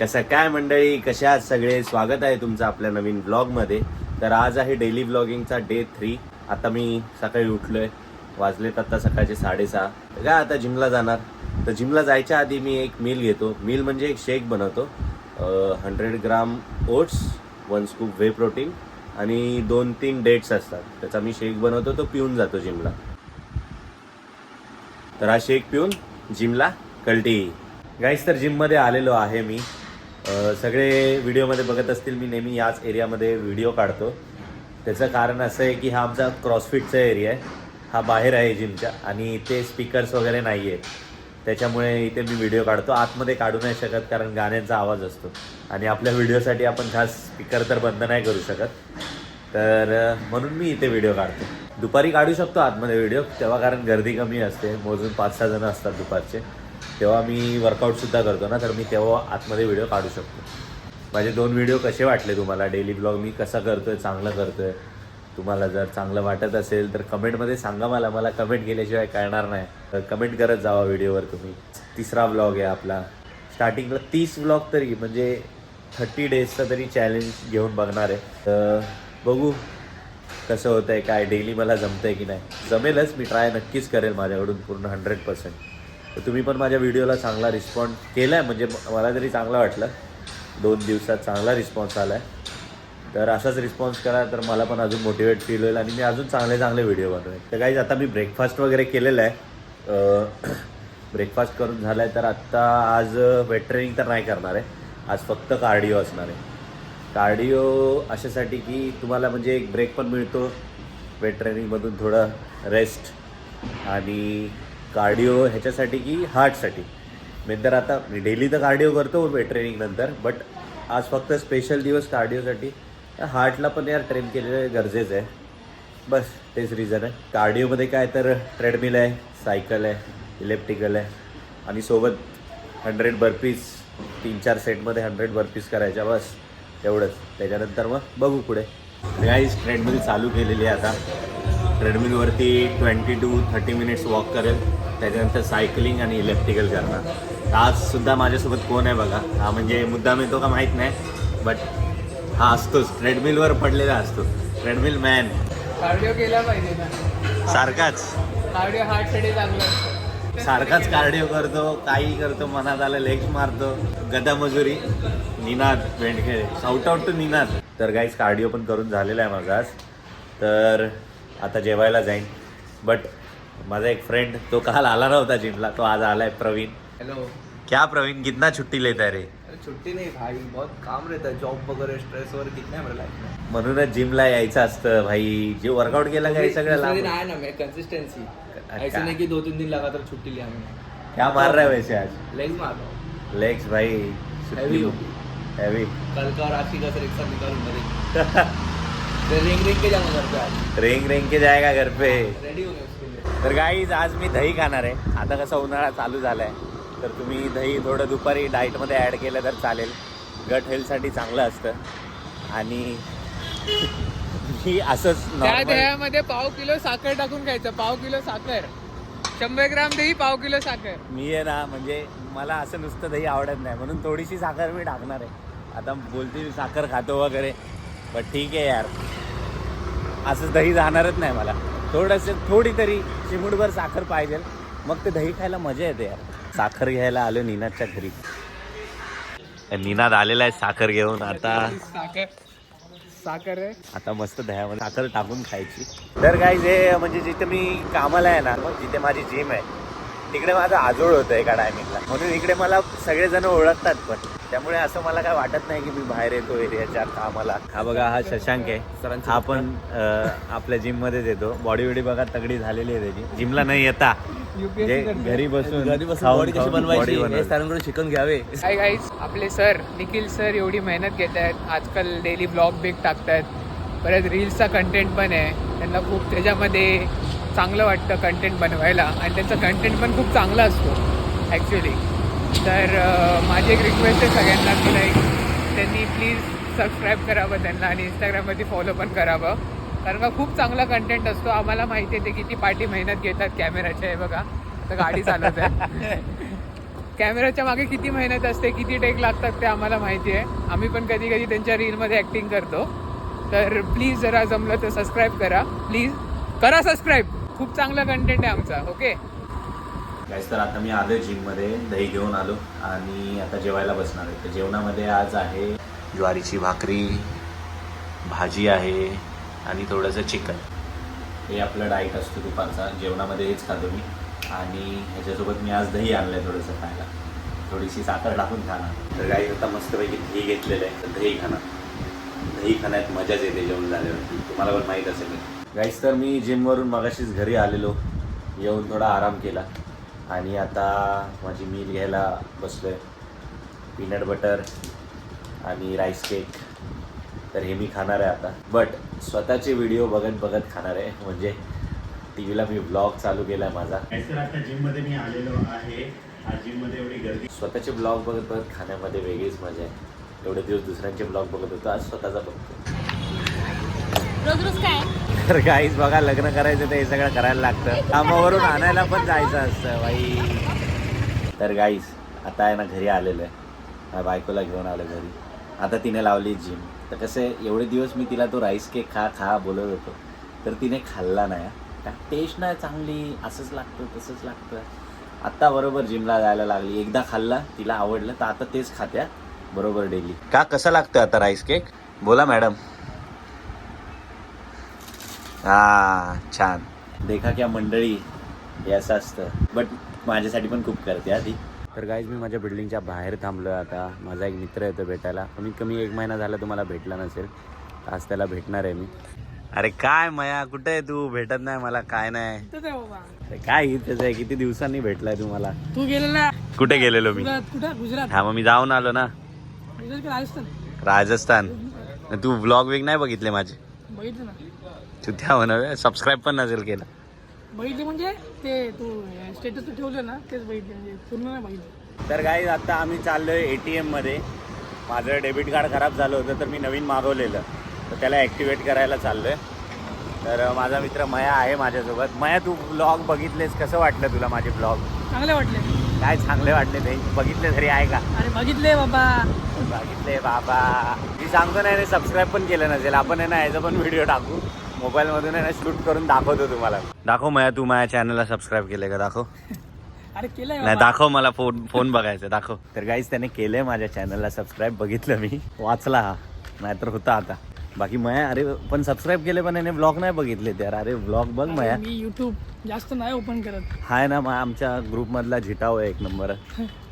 कसं काय मंडळी, कशा आहात सगळे? स्वागत आहे तुमचं आपल्या नवीन ब्लॉगमध्ये. तर आज आहे डेली ब्लॉगिंगचा डे 3. आता मी सकाळी उठलोय, वाजलेत आता सकाळचे 6:30. तर काय आता जिमला जाणार. तर जिमला जायच्या आधी मी एक मील घेतो. मील म्हणजे एक शेक बनवतो. 100 ग्राम ओट्स, 1 स्कूप व्हे प्रोटीन आणि 2-3 डेट्स असतात. त्याचा मी शेक बनवतो, तो पिऊन जातो जिमला. तर हा शेक पिऊन जिमला कल्टी. गाईस, तर जिममध्ये आलेलो आहे मी. सगळे व्हिडिओमध्ये बघत असतील, मी नेहमी याच एरियामध्ये व्हिडिओ काढतो. त्याचं कारण असं आहे की हा आमचा क्रॉसफिटचा एरिया आहे. हा बाहेर आहे जिमच्या आणि इथे स्पीकर्स वगैरे नाही आहेत. त्याच्यामुळे इथे मी व्हिडिओ काढतो. आतमध्ये काढू नाही शकत कारण गाण्यांचा आवाज असतो आणि आपल्या व्हिडिओसाठी आपण खास स्पीकर तर बंद नाही करू शकत. तर म्हणून मी इथे व्हिडिओ काढतो. दुपारी काढू शकतो आतमध्ये व्हिडिओ, तेव्हा कारण गर्दी कमी असते. मोजून 5-6 जण असतात दुपारचे. तेव्हा मी वर्कआउटसुद्धा करतो ना, तर मी तेव्हा आतमध्ये व्हिडिओ काढू शकतो. माझे 2 व्हिडिओ कसे वाटले तुम्हाला? डेली ब्लॉग मी कसा करतोय, चांगलं करतोय? तुम्हाला जर चांगलं वाटत असेल तर कमेंटमध्ये सांगा. मला कमेंट केल्याशिवाय कळणार नाही. तर कमेंट करत जावा व्हिडिओवर तुम्ही. 3रा ब्लॉग आहे आपला. स्टार्टिंगला 30 ब्लॉग तरी म्हणजे 30 डेजचा तरी चॅलेंज घेऊन बघणार आहे. तर बघू कसं होतं आहे, काय डेली मला जमतं आहे की नाही. जमेलच, मी ट्राय नक्कीच करेल माझ्याकडून पूर्ण 100%. तर तुम्ही पण माझ्या व्हिडिओला चांगला रिस्पॉन्स केला आहे, म्हणजे मला तरी चांगलं वाटलं. 2 दिवसात चांगला रिस्पॉन्स आला आहे. तर असाच रिस्पॉन्स करा, तर मला पण अजून मोटिवेट फील होईल आणि मी अजून चांगले व्हिडिओ बनवेल. तर गाईज, आता मी ब्रेकफास्ट वगैरे केलेलं आहे. ब्रेकफास्ट करून झाला आहे. तर आत्ता आज वेट ट्रेनिंग तर नाही करणार आहे. आज फक्त कार्डिओ असणार आहे. कार्डिओ अशासाठी की तुम्हाला म्हणजे एक ब्रेक पण मिळतो वेट ट्रेनिंगमधून, थोडं रेस्ट. आणि कार्डिओ ह्याच्यासाठी की हार्टसाठी. नंतर आता मी डेली तर कार्डिओ करतो वेट ट्रेनिंग नंतर, बट आज फक्त स्पेशल दिवस कार्डिओसाठी. हार्टला पण यार ट्रेन केलेलं गरजेचं आहे. बस तेच रिझन आहे. कार्डिओमध्ये काय तर ट्रेडमिल आहे, सायकल आहे, इलेप्टिकल आहे आणि सोबत 100 बर्पीज. 3-4 सेटमध्ये 100 बर्पीज करायच्या, बस एवढंच. त्याच्यानंतर मग बघू पुढे. गाईज, ट्रेडमिल चालू केलेली आहे आता. ट्रेडमिलवरती 20 to 30 मिनिट्स वॉक करेल. त्याच्यानंतर सायकलिंग आणि इलेक्ट्रिकल करणार. आजसुद्धा माझ्यासोबत कोण आहे बघा. हा म्हणजे मुद्दाम येतो का माहीत नाही, बट हा असतोच. ट्रेडमिलवर पडलेला असतो. Treadmill man. कार्डिओ केला पाहिजे ना सारखाच कार्डिओ हार्टसाठी चांगलं. सारखाच कार्डिओ करतो, काही करतो, मनात आलं लेग्स मारतो. गदा मजुरी. Ninad Bendkhede, shout out to Ninad. तर गाईज, कार्डिओ पण करून झालेला आहे माझा आज. तर आता जेवायला जाईन. बट माझा एक फ्रेंड, तो काल आला नव्हता जिमला, तो आज आला आहे. प्रवीण. हेलो. क्या प्रवीण, कितना छुट्टी लेता है रे? छुट्टी नहीं भाई, बहुत काम रहता है. जॉब वगैरह स्ट्रेस वगैरह कितना है मेरा लाइफ में. म्हणूनच जिमला यायचं असतं भाई. जे वर्कआउट केला का हे सगळं दूसरे दिन लांब. आया ना मैं, कंसिस्टेंसी. ऐसे नहीं कि 2-3 दिन लगातार छुट्टी लिया मैंने. क्या मार रहा है वैसे आज? लेग्स मार रहा हूँ. लेग्स भाई. Heavy हो. हैवी. कल का और आज की कसर एक साथ निकालूंगा. रेंग के जाऊंगा घर पे आज. रेंग के जाएगा घर पे. रेडी हो गया उसके लिए. तर गाईज, आज मी दही खाणार आहे. आता कसा उन्हाळा चालू झाला आहे, तर तुम्ही दही थोडं दुपारी डाएटमध्ये ॲड केलं तर चालेल. गट हेल्थसाठी चांगलं असतं. आणि मी असंच त्या नॉर्मल. दह्यामध्ये 1/2 किलो साखर टाकून खायचं. 1/2 किलो साखर, 100 ग्राम दही, 1/2 किलो साखर. मी आहे ना, म्हणजे मला असं नुसतं दही आवडत नाही, म्हणून थोडीशी साखर मी टाकणार आहे. आता बोलते मी साखर खातो वगैरे, पण ठीक आहे यार, असं दही जाणारच नाही मला. थोडी तरी चिमूटभर साखर पाहिजे, मग ते दही खायला मजा येते यार. साखर घ्यायला आलो निनादच्या घरी. निनाद आलेला आहे साखर घेऊन. आता साखर आहे. आता मस्त दह्यामध्ये साखर टाकून खायची. तर गाईज, हे म्हणजे जिथे मी कामाला आहे ना, जिथे माझी जिम आहे, तिकडे माझं आजोळ होतं एका टायमिंगला. म्हणून इकडे मला सगळेजण ओळखतात पण. त्यामुळे असं मला काय वाटत नाही की मी बाहेर येतो एरियाच्या कामाला. हा बघा, हा शशांक आहे. हा पण आपल्या जिममध्येच येतो. बॉडी बिडी बघा तगडी झालेली आहे त्याची. जिमला नाही येता, घरी बसून बॉडी कशी बनवायची बनवायची. सरांकडून शिकून घ्यावे. हाय गाईज, आपले सर निखिल सर एवढी मेहनत घेत आहेत. आजकाल डेली ब्लॉग बिग टाकतात. परत रील्सचा कंटेंट पण आहे. त्यांना खूप त्याच्यामध्ये चांगलं वाटतं कंटेंट बनवायला आणि त्यांचं कंटेंट पण खूप चांगला असतो ॲक्च्युली. तर माझी एक रिक्वेस्ट आहे सगळ्यांना की नाही, त्यांनी प्लीज सबस्क्राईब करावं त्यांना आणि इंस्टाग्रामवरती फॉलो पण करावं. कारण का खूप चांगला कंटेंट असतो. आम्हाला माहिती आहे ते किती पाठी मेहनत घेतात कॅमेराच्या. आहे बघा, तर गाडी चालवत आहे. कॅमेराच्या मागे किती मेहनत असते, किती टेक लागतात ते आम्हाला माहिती आहे. आम्ही पण कधी कधी त्यांच्या रीलमध्ये ॲक्टिंग करतो. तर प्लीज जरा जमलं तर सबस्क्राईब करा, प्लीज करा सबस्क्राईब. खूप चांगला कंटेंट आहे आमचा. ओके गाईस, तर आता मी आलो जिममध्ये, दही घेऊन आलो आणि आता जेवायला बसणार आहे. तर जेवणामध्ये आज आहे ज्वारीची भाकरी, भाजी आहे आणि थोडंसं चिकन. हे आपलं डाईट असतो दुपारचा. जेवणामध्ये हेच खातो मी. आणि ह्याच्यासोबत मी आज दही आणलं आहे थोडंसं खायला, थोडीशी साखर टाकून खाणार. तर गाईस, आता मस्तपैकी दही घेतलेलं आहे, तर दही खाणार. दही खाण्यात मजाच येते जेवण झाल्यावरती, तुम्हाला पण माहीत असेल. गाईस, तर मी जिमवरून मगाशीच घरी आलेलो, येऊन थोडा आराम केला आणि आता माझी मील घ्यायला बसलो आहे. पीनट बटर आणि राईस केक. तर हे मी खाणार आहे आता, बट स्वतःचे व्हिडिओ बघत बघत खाणार आहे. म्हणजे टी व्हीला मी ब्लॉग चालू केला आहे माझा. तर आता जिममध्ये मी आलेलो आहे. आज जिममध्ये एवढी गर्दी. स्वतःचे ब्लॉग बघत बघत खाण्यामध्ये वेगळीच मजा आहे. एवढे दिवस दुसऱ्यांचे ब्लॉग बघत होतो, आज स्वतःचा बघतो. रोज काय? तर गाईज बघा, लग्न करायचं तर हे सगळं करायला लागतं. कामावरून आणायला पण जायचं असतं बाई. तर गाईज, आता आहे ना घरी आलेलं आहे. माझ्या बायकोला घेऊन आलं घरी. आता तिने लावली जिम. तर कसं आहे, एवढे दिवस मी तिला तो राईस केक खा बोलत होतो, तर तिने खाल्ला नाही. त्या टेस्ट नाही चांगली, असंच लागतं तसंच लागतं. आत्ता बरोबर जिमला जायला लागली. एकदा खाल्ला, तिला आवडलं, तर आता तेच खात्या बरोबर डेली. का कसं लागतं आता राईस केक? बोला मॅडम. हा, छान. देखा क्या मंडळी, हे असं असतं. बट माझ्यासाठी पण खूप करते आधी. तर गाईज, मी माझ्या बिल्डिंगच्या बाहेर थांबलो आहे आता. माझा एक मित्र येतो भेटायला. कमीत कमी 1 महिना झाला तुम्हाला भेटला नसेल, आज त्याला भेटणार आहे मी. अरे काय मया, कुठे आहे तू? भेटत नाही मला, काय नाही. अरे काय इथेच आहे, किती दिवसांनी भेटलाय तुम्हाला? तू गेलेला कुठे गेलेलो मी? कुठं? गुजरात. हा, मग मी जाऊन आलो ना, राजस्थान. राजस्थान. तू व्लॉग वेग नाही बघितले माझे? बघितलं ना. तू त्या म्हणा सबस्क्राईब पण नसेल केलं. बघितले म्हणजे ते तू स्टेटस ठेवलं ना, तेच बघितले, म्हणजे पूर्ण नाही बघितलं. तर गाईज, आता आम्ही चाललोय ATM मध्ये. माझं डेबिट कार्ड खराब झालं होतं, तर मी नवीन मागवलेलं, तर त्याला ॲक्टिवेट करायला चाललोय. तर माझा मित्र मया आहे माझ्यासोबत. मया, तू ब्लॉग बघितलेस, कसं वाटलं तुला माझे ब्लॉग? चांगले वाटले. काय चांगले वाटले? ते बघितले तरी आहे का? अरे बघितले बाबा, बघितले बाबा. मी सांगतो नाही, सबस्क्राईब पण केलं नसेल. आपण आहे ना याचा पण व्हिडिओ टाकू, मोबाईलमधून आहे ना शूट करून दाखवतो तुम्हाला. दाखव मया, तू माझ्या चॅनलला सबस्क्राईब केलंय का? दाखव. अरे केलंय नाही, दाखव, मला फोन बघायचं, दाखव. तर गाईज, त्याने केलंय माझ्या चॅनलला सबस्क्राईब. बघितलं मी, वाचला हा, नाहीतर होता आता. बाकी मया, अरे पण सबस्क्राईब केले, पण याने ब्लॉग नाही बघितले तर. अरे ब्लॉग बघ मया. मी युट्यूब जास्त नाही ओपन करत. हाय ना, मग आमच्या ग्रुपमधला झिटाव आहे 1 नंबर.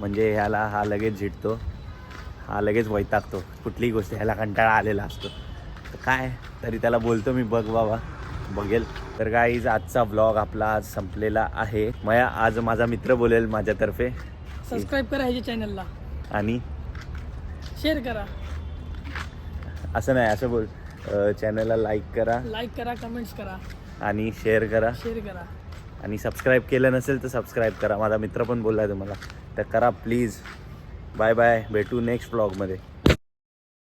म्हणजे ह्याला हा लगेच झिटतो, हा लगेच वैतागतो. कुठलीही गोष्ट ह्याला कंटाळा आलेला असतो, तर काय तरी त्याला बोलतो मी, बघ बाबा, बघेल. तर गाईज, आजचा ब्लॉग आपला आज संपलेला आहे. मया, आज माझा मित्र बोलेल माझ्यातर्फे. सबस्क्राईब करा ह्याच्या चॅनलला आणि शेअर करा. असं नाही, असं बोल, चॅनलला लाईक करा, कमेंट्स करा आणि शेअर करा. आणि सबस्क्राईब केलं नसेल तर सबस्क्राईब करा. माझा मित्र पण बोलला आहे तुम्हाला, तर करा प्लीज. बाय बाय, भेटू नेक्स्ट ब्लॉगमध्ये.